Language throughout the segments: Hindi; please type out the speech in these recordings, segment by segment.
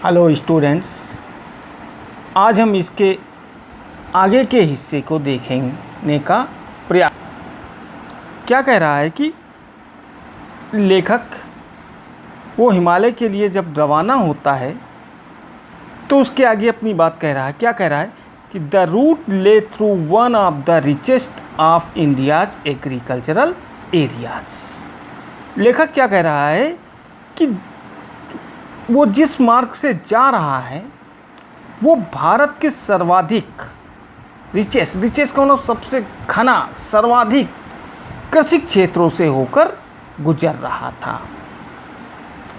हेलो स्टूडेंट्स, आज हम इसके आगे के हिस्से को देखने का प्रयास। क्या कह रहा है कि लेखक वो हिमालय के लिए जब रवाना होता है तो उसके आगे अपनी बात कह रहा है। क्या कह रहा है कि द रूट ले through one of the richest of India's agricultural areas. लेखक क्या कह रहा है कि वो जिस मार्ग से जा रहा है वो भारत के सर्वाधिक रिचेस का मतलब सबसे घना सर्वाधिक कृषि क्षेत्रों से होकर गुजर रहा था।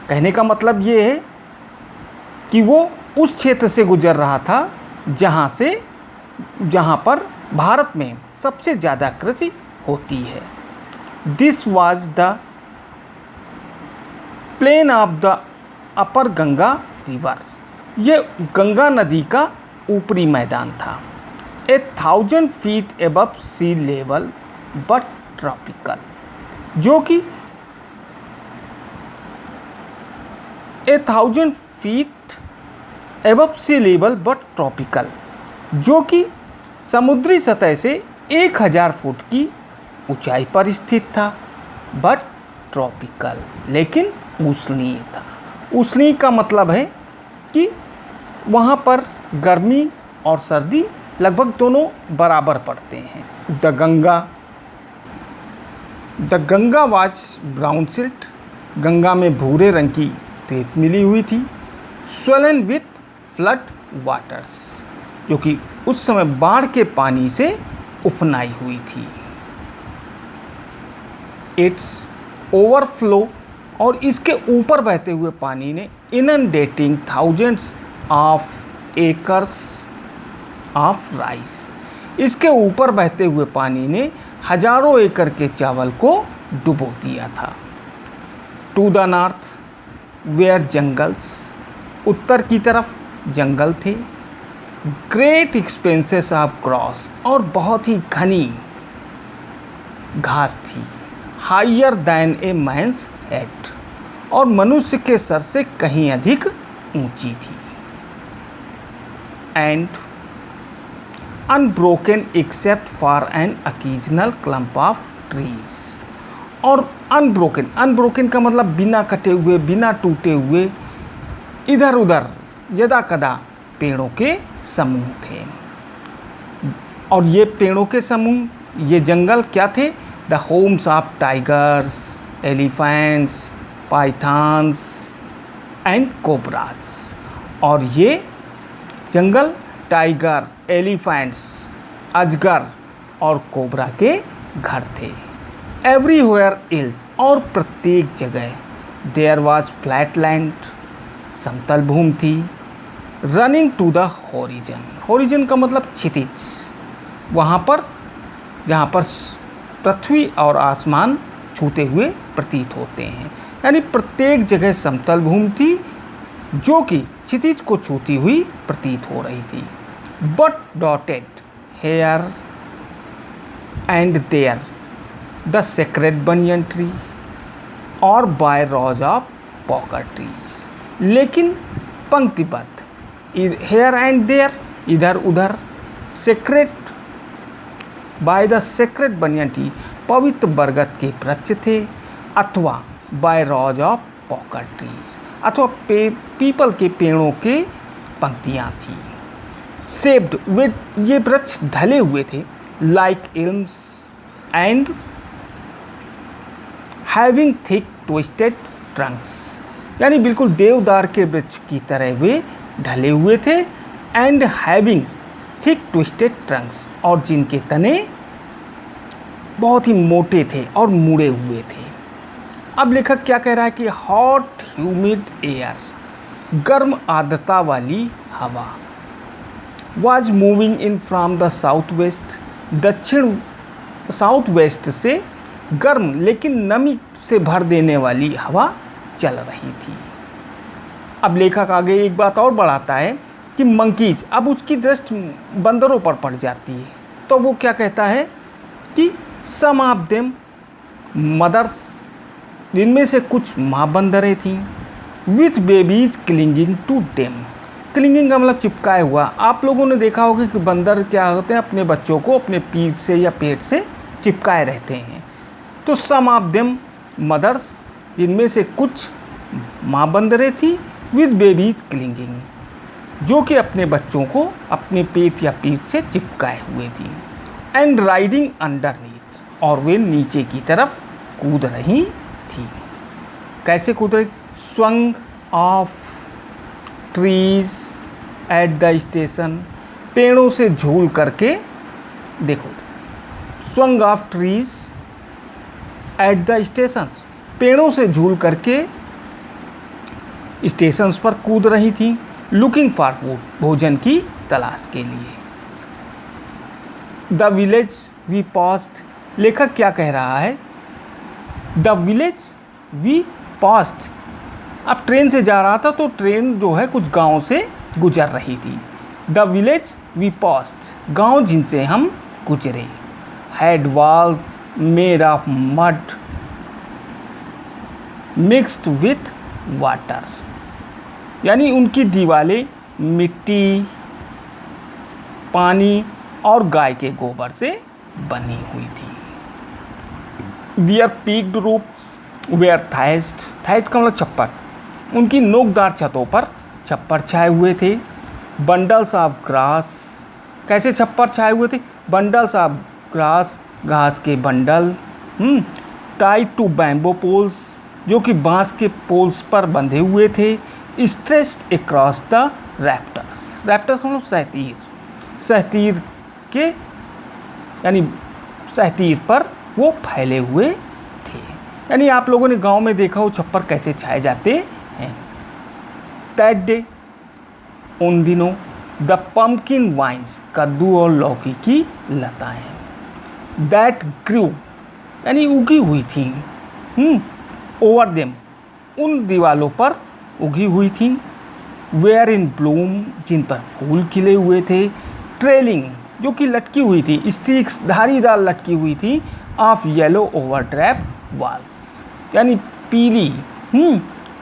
कहने का मतलब ये है कि वो उस क्षेत्र से गुजर रहा था जहाँ पर भारत में सबसे ज़्यादा कृषि होती है। This was the plain of the upper Ganga river. ये गंगा नदी का ऊपरी मैदान था। 1000 feet above sea level but tropical, जो कि 1000 feet above sea level but tropical, जो कि समुद्री सतह से 1000 फुट की ऊंचाई पर स्थित था। बट ट्रॉपिकल, लेकिन उष्णीय था। उष्णीय का मतलब है कि वहाँ पर गर्मी और सर्दी लगभग दोनों बराबर पड़ते हैं। The Ganga was brown silt. Ganga में भूरे रंग की रेत मिली हुई थी। स्वेलन विथ फ्लड वाटर्स, जो कि उस समय बाढ़ के पानी से उफनाई हुई थी। इट्स ओवरफ्लो, और इसके ऊपर बहते हुए पानी ने inundating thousands of acres of rice. इसके ऊपर बहते हुए पानी ने हजारों एकड़ के चावल को डुबो दिया था। To the north were jungles, उत्तर की तरफ जंगल थे। ग्रेट एक्सपेंसेस ऑफ क्रॉस, और बहुत ही घनी घास थी। Higher than a man's head, और मनुष्य के सर से कहीं अधिक ऊंची थी। And unbroken except for an occasional clump of trees. और अनब्रोकन का मतलब बिना कटे हुए, बिना टूटे हुए, इधर उधर यदा कदा पेड़ों के समूह थे। और ये पेड़ों के समूह, ये जंगल क्या थे? The homes of tigers, elephants, pythons and cobras. और ये जंगल टाइगर, एलिफेंट्स, अजगर और कोबरा के घर थे। एवरीवेयर एल्स, और प्रत्येक जगह देयर वाज फ्लैट लैंड, समतल भूमि थी। Running to the horizon, horizon का मतलब क्षितिज, वहाँ पर जहाँ पर पृथ्वी और आसमान छूते हुए प्रतीत होते हैं। यानी प्रत्येक जगह समतल भूमि थी जो कि क्षितिज को छूती हुई प्रतीत हो रही थी। But dotted here and there the sacred banyan tree, और by rows of poker trees. लेकिन पंक्तिबद्ध, हेयर एंड देयर, इधर उधर, sacred by the sacred banyan tree, पवित्र बरगद के वृक्ष थे, अथवा by rows of poker trees, अथवा पीपल के पेड़ों के पंक्तियाँ थी। शेप्ड विद, ये वृक्ष ढले हुए थे, like elms and having thick twisted Trunks, यानी बिल्कुल देवदार के वृक्ष की तरह वे ढले हुए थे। And having thick twisted Trunks, और जिनके तने बहुत ही मोटे थे और मुड़े हुए थे। अब लेखक क्या कह रहा है कि हॉट ह्यूमिड एयर, गर्म आर्द्रता वाली हवा, was moving in from the south west, दक्षिण साउथ वेस्ट से गर्म लेकिन नमी से भर देने वाली हवा चल रही थी। अब लेखक आगे एक बात और बढ़ाता है कि मंकीज, अब उसकी दृष्टि बंदरों पर पड़ जाती है, तो वो क्या कहता है कि सम ऑफ देम मदर्स, जिनमें से कुछ माँ बंदरें थीं, with babies clinging to them. Clinging का मतलब चिपकाए हुआ। आप लोगों ने देखा होगा कि बंदर क्या होते हैं, अपने बच्चों को अपने पीठ से या पेट से चिपकाए रहते हैं। तो सम ऑफ देम मदर्स, जिनमें से कुछ माँ बंदरें थी, विद बेबीज क्लिंगिंग, जो कि अपने बच्चों को अपने पेट या पीठ से चिपकाए हुए थी। एंड राइडिंग अंडरनीथ, और वे नीचे की तरफ कूद रही थी। कैसे कूद रही? Swung of trees at the station, पेड़ों से झूल करके, देखो, swung of trees at the station, पेड़ों से झूल करके स्टेशंस पर कूद रही थी। लुकिंग फॉर फूड, भोजन की तलाश के लिए। द विलेज वी पास्ट, लेखक क्या कह रहा है? द विलेज वी पास्ट, अब ट्रेन से जा रहा था तो ट्रेन जो है कुछ गांव से गुजर रही थी। द विलेज वी पास्ट, गांव जिनसे हम गुजरे। Had walls made of mud mixed with water, यानी उनकी दीवारें मिट्टी, पानी और गाय के गोबर से बनी हुई थी। Their peaked roofs were thatched, thatch का मतलब छप्पर, उनकी नोकदार छतों पर छप्पर छाए हुए थे। बंडल्स ऑफ ग्रास, कैसे छप्पर छाए हुए थे? बंडल्स ऑफ ग्रास, घास के bundle, tied to bamboo poles, जो कि बांस के पोल्स पर बंधे हुए थे। Stretched across the rafters, rafters मतलब सहतीर, सहतीर के यानी सहतीर पर वो फैले हुए थे। यानी आप लोगों ने गांव में देखा हो छप्पर कैसे छाए जाते हैं। दैट डे, उन दिनों, द पम्पकिन वाइन्स, कद्दू और लौकी की लताएं, दैट ग्रू, यानी उगी हुई थी, ओवर देम, उन दीवालों पर उगी हुई थी। वेयर इन ब्लूम, जिन पर फूल खिले हुए थे। ट्रेलिंग, जो कि लटकी हुई थी, स्टिक्स धारीदार लटकी हुई थी। ऑफ येलो ओवर ड्रैप वॉल्स, यानी पीली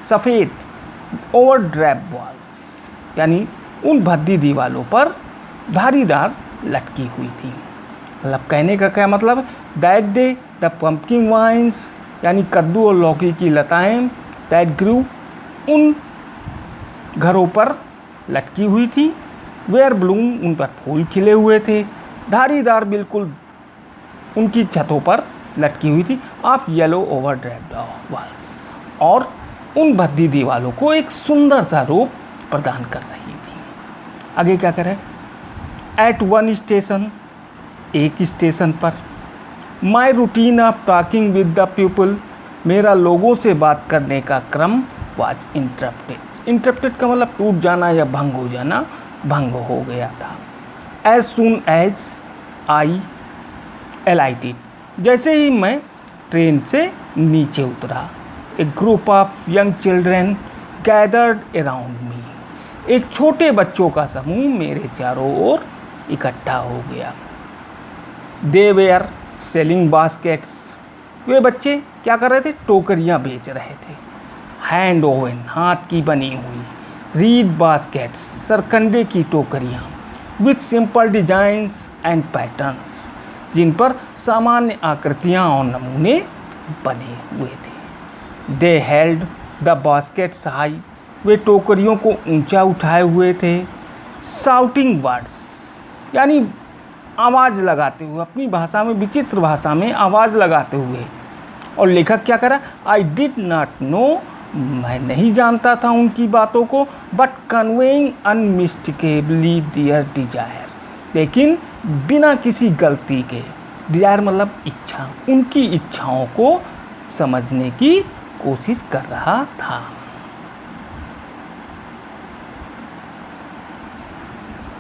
सफ़ेद ओवर ड्रैप वॉल्स, यानी उन भद्दी दीवालों पर धारीदार लटकी हुई थी। मतलब कहने का क्या मतलब? That day the pumpkin vines, यानी कद्दू और लौकी की लताएं, दैट ग्रू, उन घरों पर लटकी हुई थी। वेयर ब्लूम, उन पर फूल खिले हुए थे। धारीदार बिल्कुल उनकी छतों पर लटकी हुई थी। Of yellow over draped walls, और उन भद्दी दीवालों को एक सुंदर सा रूप प्रदान कर रही थी। आगे क्या करें? एट वन स्टेशन, एक स्टेशन पर, my routine of talking with the people, मेरा लोगों से बात करने का क्रम वाज इंटरप्टेड। इंटरप्टेड का मतलब टूट जाना या भंग हो जाना, भंग हो गया था। एज सुन एज आई एलाइटेड, जैसे ही मैं ट्रेन से नीचे उतरा, a group of young children gathered around me, एक छोटे बच्चों का समूह मेरे चारों ओर इकट्ठा हो गया। दे वेयर सेलिंग बास्केट्स, वे बच्चे क्या कर रहे थे? टोकरियाँ बेच रहे थे। हैंड ओवन, हाथ की बनी हुई। रीड बास्केट्स, सरकंडे की टोकरियाँ। With simple designs and patterns, जिन पर सामान्य आकृतियाँ और नमूने बने हुए थे। They held the baskets high, वे टोकरियों को ऊंचा उठाए हुए थे। शाउटिंग वर्ड्स, यानी आवाज़ लगाते हुए, अपनी भाषा में, विचित्र भाषा में आवाज़ लगाते हुए। और लेखक क्या करा? आई डिड नॉट नो, मैं नहीं जानता था उनकी बातों को, बट कन्वेइंग अनमिस्टेकेबली दियर डिजायर, लेकिन बिना किसी गलती के, डिजायर मतलब इच्छा, उनकी इच्छाओं को समझने की कोशिश कर रहा था।